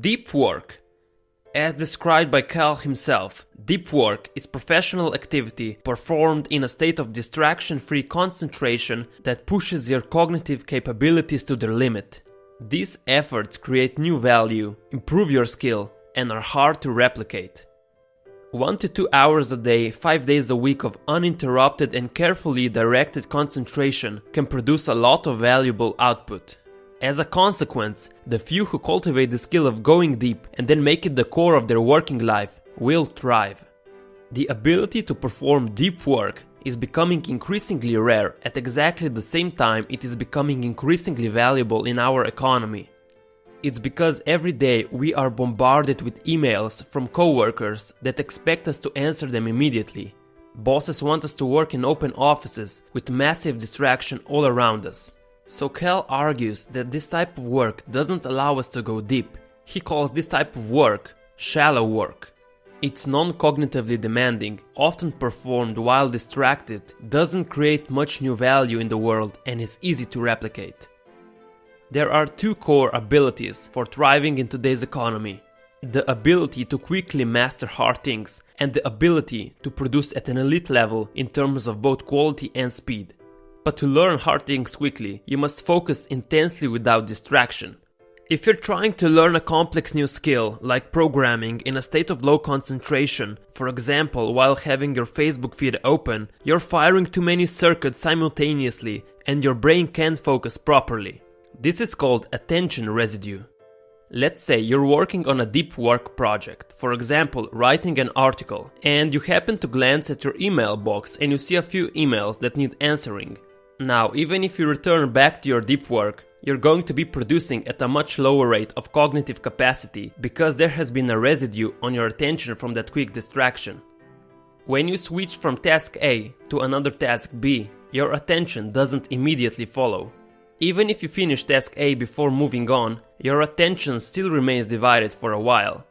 Deep work. As described by Cal himself, deep work is professional activity performed in a state of distraction-free concentration that pushes your cognitive capabilities to their limit. These efforts create new value, improve your skill, and are hard to replicate. 1 to 2 hours a day, 5 days a week of uninterrupted and carefully directed concentration can produce a lot of valuable output. As a consequence, the few who cultivate the skill of going deep and then make it the core of their working life will thrive. The ability to perform deep work is becoming increasingly rare at exactly the same time it is becoming increasingly valuable in our economy. It's because every day we are bombarded with emails from coworkers that expect us to answer them immediately. Bosses want us to work in open offices with massive distraction all around us. So Cal argues that this type of work doesn't allow us to go deep. He calls this type of work shallow work. It's non-cognitively demanding, often performed while distracted, doesn't create much new value in the world, and is easy to replicate. There are two core abilities for thriving in today's economy: the ability to quickly master hard things, and the ability to produce at an elite level in terms of both quality and speed. But to learn hard things quickly, you must focus intensely without distraction. If you're trying to learn a complex new skill, like programming, in a state of low concentration, for example while having your Facebook feed open, you're firing too many circuits simultaneously and your brain can't focus properly. This is called attention residue. Let's say you're working on a deep work project, for example writing an article, and you happen to glance at your email box and you see a few emails that need answering. Now, even if you return back to your deep work, you're going to be producing at a much lower rate of cognitive capacity because there has been a residue on your attention from that quick distraction. When you switch from task A to another task B, your attention doesn't immediately follow. Even if you finish task A before moving on, your attention still remains divided for a while.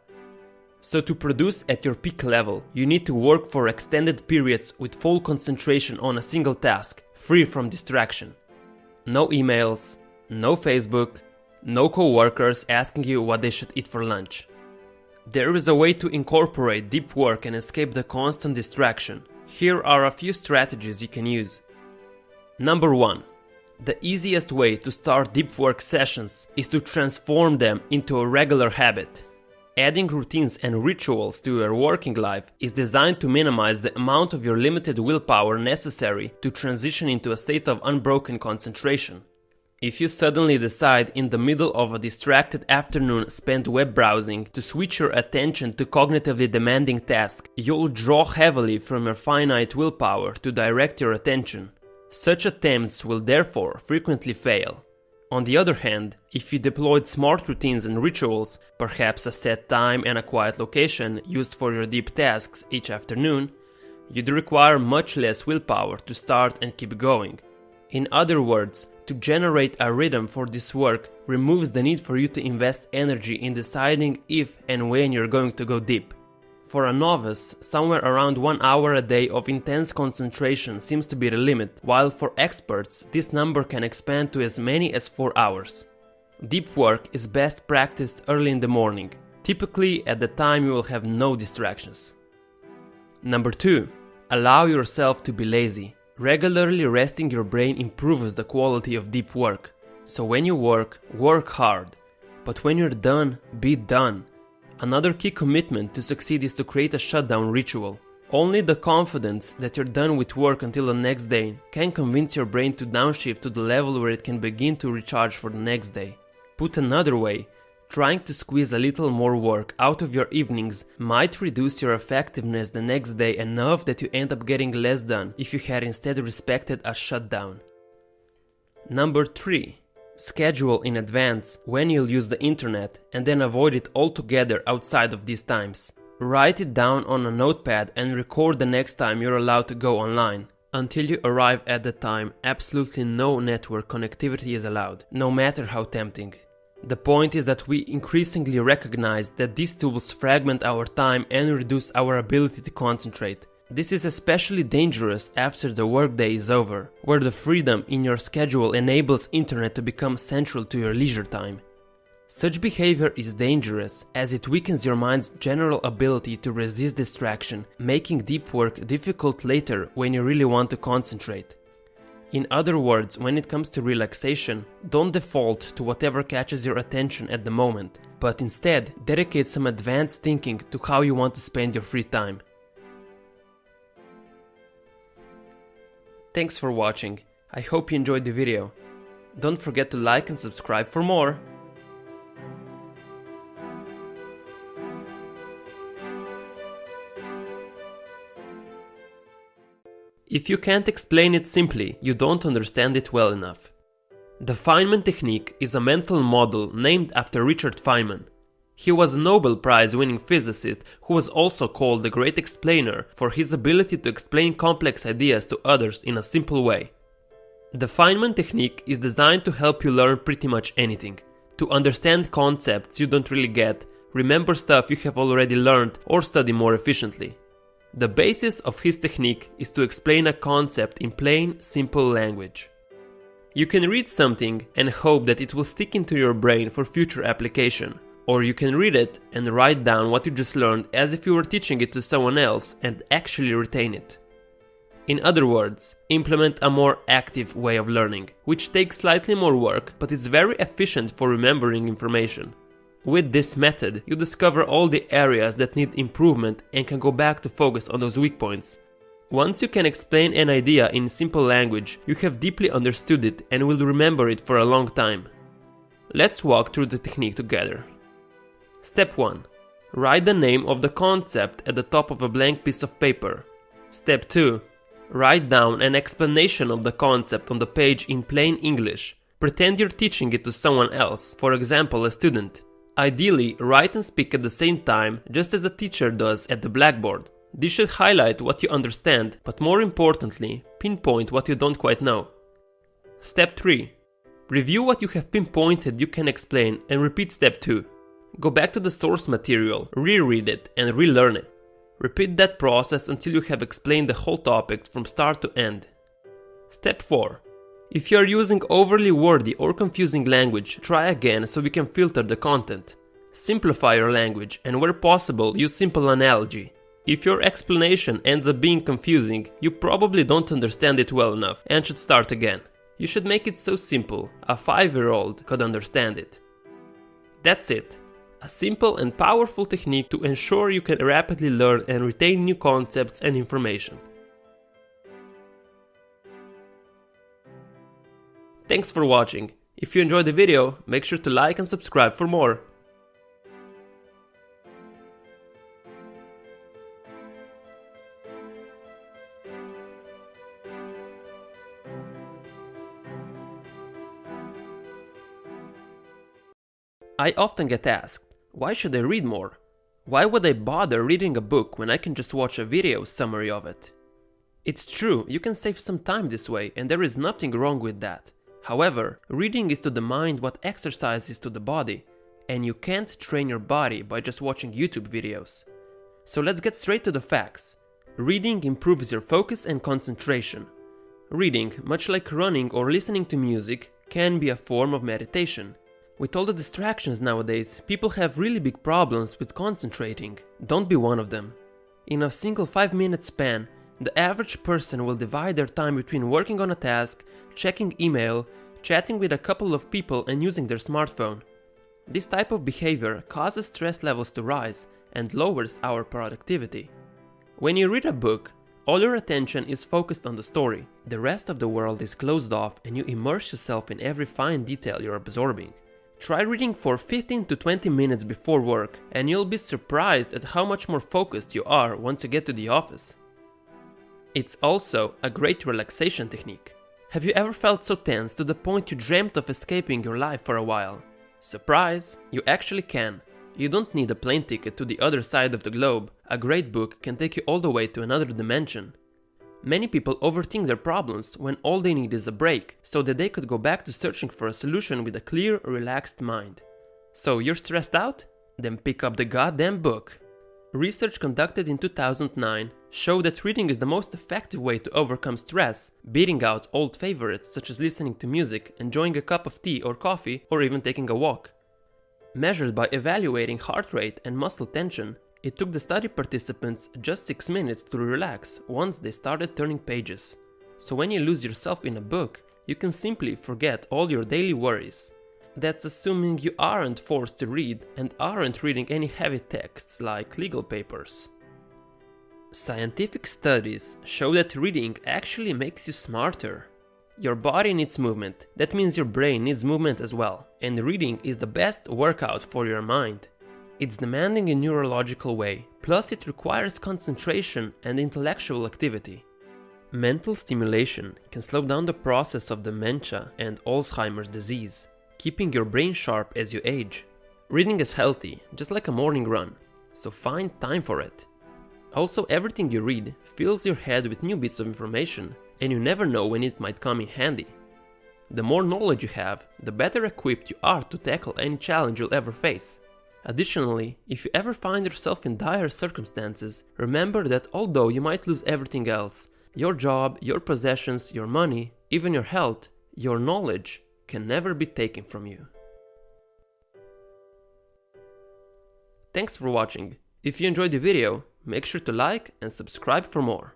So to produce at your peak level, you need to work for extended periods with full concentration on a single task, free from distraction. No emails, no Facebook, no co-workers asking you what they should eat for lunch. There is a way to incorporate deep work and escape the constant distraction. Here are a few strategies you can use. Number 1. The easiest way to start deep work sessions is to transform them into a regular habit. Adding routines and rituals to your working life is designed to minimize the amount of your limited willpower necessary to transition into a state of unbroken concentration. If you suddenly decide in the middle of a distracted afternoon spent web browsing to switch your attention to cognitively demanding tasks, you'll draw heavily from your finite willpower to direct your attention. Such attempts will therefore frequently fail. On the other hand, if you deployed smart routines and rituals, perhaps a set time and a quiet location used for your deep tasks each afternoon, you'd require much less willpower to start and keep going. In other words, to generate a rhythm for this work removes the need for you to invest energy in deciding if and when you're going to go deep. For a novice, somewhere around 1 hour a day of intense concentration seems to be the limit, while for experts, this number can expand to as many as 4 hours. Deep work is best practiced early in the morning, typically at the time you will have no distractions. Number 2. Allow yourself to be lazy. Regularly resting your brain improves the quality of deep work. So when you work, work hard. But when you're done, be done. Another key commitment to succeed is to create a shutdown ritual. Only the confidence that you're done with work until the next day can convince your brain to downshift to the level where it can begin to recharge for the next day. Put another way, trying to squeeze a little more work out of your evenings might reduce your effectiveness the next day enough that you end up getting less done if you had instead respected a shutdown. Number 3. Schedule in advance when you'll use the internet and then avoid it altogether outside of these times. Write it down on a notepad and record the next time you're allowed to go online. Until you arrive at the time, absolutely no network connectivity is allowed, no matter how tempting. The point is that we increasingly recognize that these tools fragment our time and reduce our ability to concentrate. This is especially dangerous after the workday is over, where the freedom in your schedule enables internet to become central to your leisure time. Such behavior is dangerous as it weakens your mind's general ability to resist distraction, making deep work difficult later when you really want to concentrate. In other words, when it comes to relaxation, don't default to whatever catches your attention at the moment, but instead dedicate some advanced thinking to how you want to spend your free time. Thanks for watching. I hope you enjoyed the video. Don't forget to like and subscribe for more. If you can't explain it simply, you don't understand it well enough. The Feynman technique is a mental model named after Richard Feynman. He was a Nobel Prize-winning physicist who was also called the Great Explainer for his ability to explain complex ideas to others in a simple way. The Feynman technique is designed to help you learn pretty much anything, to understand concepts you don't really get, remember stuff you have already learned, or study more efficiently. The basis of his technique is to explain a concept in plain, simple language. You can read something and hope that it will stick into your brain for future application, or you can read it and write down what you just learned as if you were teaching it to someone else and actually retain it. In other words, implement a more active way of learning, which takes slightly more work but is very efficient for remembering information. With this method, you discover all the areas that need improvement and can go back to focus on those weak points. Once you can explain an idea in simple language, you have deeply understood it and will remember it for a long time. Let's walk through the technique together. Step 1. Write the name of the concept at the top of a blank piece of paper. Step 2. Write down an explanation of the concept on the page in plain English. Pretend you're teaching it to someone else, for example a student. Ideally, write and speak at the same time, just as a teacher does at the blackboard. This should highlight what you understand, but more importantly, pinpoint what you don't quite know. Step 3. Review what you have pinpointed you can explain and repeat step 2. Go back to the source material, reread it and relearn it. Repeat that process until you have explained the whole topic from start to end. Step 4. If you are using overly wordy or confusing language, try again so we can filter the content. Simplify your language and where possible use simple analogy. If your explanation ends up being confusing, you probably don't understand it well enough and should start again. You should make it so simple, a 5-year-old could understand it. That's it. A simple and powerful technique to ensure you can rapidly learn and retain new concepts and information. Thanks for watching. If you enjoyed the video, make sure to like and subscribe for more. I often get asked, why should I read more? Why would I bother reading a book when I can just watch a video summary of it? It's true, you can save some time this way and there is nothing wrong with that. However, reading is to the mind what exercise is to the body, and you can't train your body by just watching YouTube videos. So let's get straight to the facts. Reading improves your focus and concentration. Reading, much like running or listening to music, can be a form of meditation. With all the distractions nowadays, people have really big problems with concentrating. Don't be one of them. In a single 5-minute span, the average person will divide their time between working on a task, checking email, chatting with a couple of people and using their smartphone. This type of behavior causes stress levels to rise and lowers our productivity. When you read a book, all your attention is focused on the story. The rest of the world is closed off and you immerse yourself in every fine detail you're absorbing. Try reading for 15 to 20 minutes before work and you'll be surprised at how much more focused you are once you get to the office. It's also a great relaxation technique. Have you ever felt so tense to the point you dreamt of escaping your life for a while? Surprise! You actually can. You don't need a plane ticket to the other side of the globe. A great book can take you all the way to another dimension. Many people overthink their problems when all they need is a break, so that they could go back to searching for a solution with a clear, relaxed mind. So you're stressed out? Then pick up the goddamn book. Research conducted in 2009 showed that reading is the most effective way to overcome stress, beating out old favorites such as listening to music, enjoying a cup of tea or coffee, or even taking a walk. Measured by evaluating heart rate and muscle tension, it took the study participants just 6 minutes to relax once they started turning pages. So when you lose yourself in a book, you can simply forget all your daily worries. That's assuming you aren't forced to read and aren't reading any heavy texts like legal papers. Scientific studies show that reading actually makes you smarter. Your body needs movement, that means your brain needs movement as well, and reading is the best workout for your mind. It's demanding in a neurological way, plus it requires concentration and intellectual activity. Mental stimulation can slow down the process of dementia and Alzheimer's disease, keeping your brain sharp as you age. Reading is healthy, just like a morning run, so find time for it. Also, everything you read fills your head with new bits of information, and you never know when it might come in handy. The more knowledge you have, the better equipped you are to tackle any challenge you'll ever face. Additionally, if you ever find yourself in dire circumstances, remember that although you might lose everything else, your job, your possessions, your money, even your health, your knowledge can never be taken from you. Thanks for watching. If you enjoyed the video, make sure to like and subscribe for more.